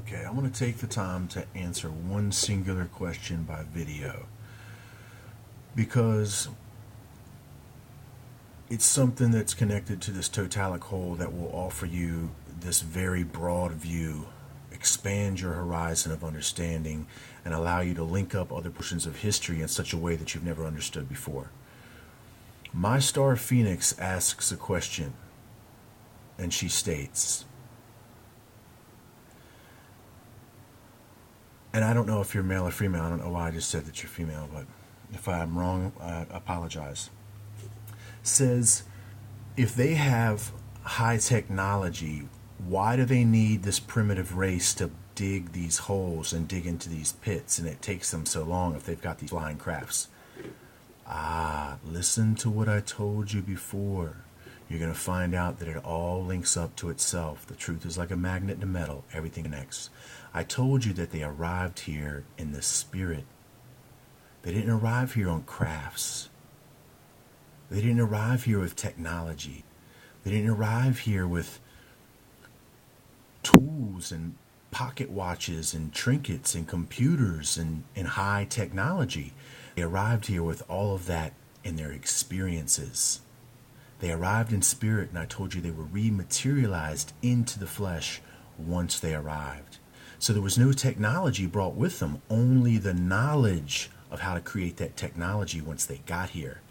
Okay, I'm going to take the time to answer one singular question by video because it's something that's connected to this totalic whole that will offer you this very broad view, expand your horizon of understanding, and allow you to link up other portions of history in such a way that you've never understood before. My Star Phoenix asks a question, and she states, and I don't know if you're male or female. I don't know why I just said that you're female, but if I'm wrong, I apologize. Says, if they have high technology, why do they need this primitive race to dig these holes and dig into these pits, and it takes them so long if they've got these flying crafts? Listen to what I told you before. You're going to find out that it all links up to itself. The truth is like a magnet to metal. Everything connects. I told you that they arrived here in the spirit. They didn't arrive here on crafts. They didn't arrive here with technology. They didn't arrive here with tools and pocket watches and trinkets and computers and high technology. They arrived here with all of that in their experiences. They arrived in spirit, and I told you they were rematerialized into the flesh once they arrived. So there was no technology brought with them, only the knowledge of how to create that technology once they got here.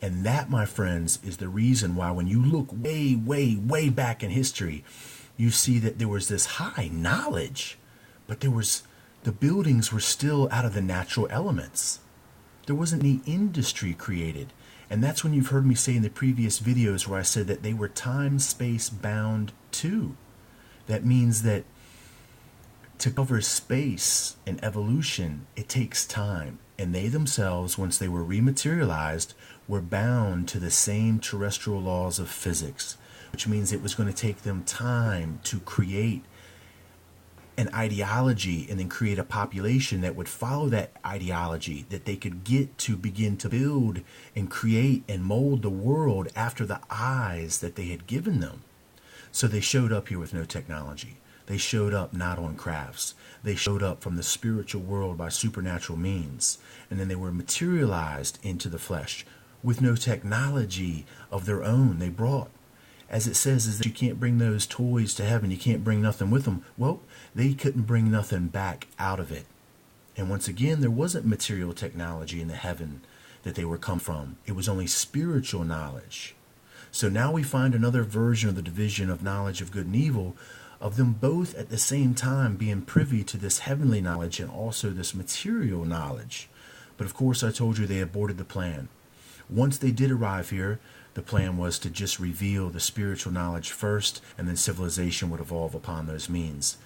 And that, my friends, is the reason why when you look way, way, way back in history, you see that there was this high knowledge, but the buildings were still out of the natural elements. There wasn't any industry created. And that's when you've heard me say in the previous videos where I said that they were time-space bound too. That means that to cover space and evolution, it takes time. And they themselves, once they were rematerialized, were bound to the same terrestrial laws of physics, which means it was going to take them time to create an ideology and then create a population that would follow that ideology, that they could get to begin to build and create and mold the world after the eyes that they had given them. So they showed up here with no technology. They showed up not on crafts. They showed up from the spiritual world by supernatural means. And then they were materialized into the flesh with no technology of their own they brought. As it says, is that you can't bring those toys to heaven. You can't bring nothing with them. Well, they couldn't bring nothing back out of it. And once again, there wasn't material technology in the heaven that they were come from. It was only spiritual knowledge. So now we find another version of the division of knowledge of good and evil, of them both at the same time being privy to this heavenly knowledge and also this material knowledge. But of course, I told you they aborted the plan. Once they did arrive here, the plan was to just reveal the spiritual knowledge first, and then civilization would evolve upon those means.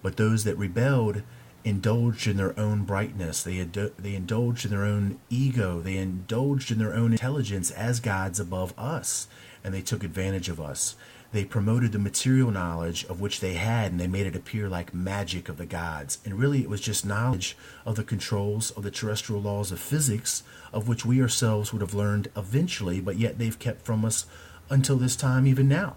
But those that rebelled indulged in their own brightness. They indulged in their own ego. They indulged in their own intelligence as gods above us, and they took advantage of us. They promoted the material knowledge of which they had, and they made it appear like magic of the gods. And really it was just knowledge of the controls of the terrestrial laws of physics, of which we ourselves would have learned eventually, but yet they've kept from us until this time, even now.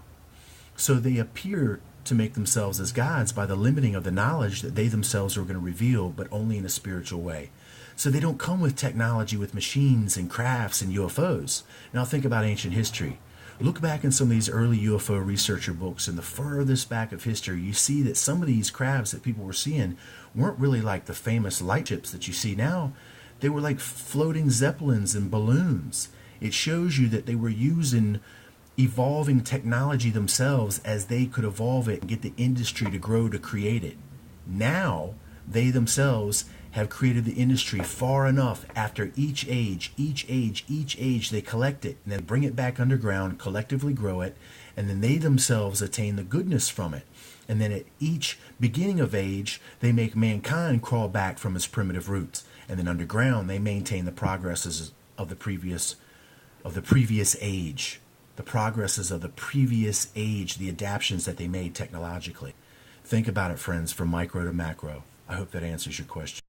So they appear to make themselves as gods by the limiting of the knowledge that they themselves are going to reveal, but only in a spiritual way. So they don't come with technology, with machines and crafts and UFOs. Now think about ancient history. Look back in some of these early UFO researcher books in the furthest back of history. You see that some of these crafts that people were seeing weren't really like the famous light ships that you see now. They were like floating zeppelins and balloons. It shows you that they were using evolving technology themselves as they could evolve it and get the industry to grow to create it. Now, they themselves have created the industry far enough after each age, they collect it and then bring it back underground, collectively grow it, and then they themselves attain the goodness from it. And then at each beginning of age, they make mankind crawl back from its primitive roots. And then underground, they maintain the progresses of the previous age. The progresses of the previous age, the adaptations that they made technologically. Think about it, friends, from micro to macro. I hope that answers your question.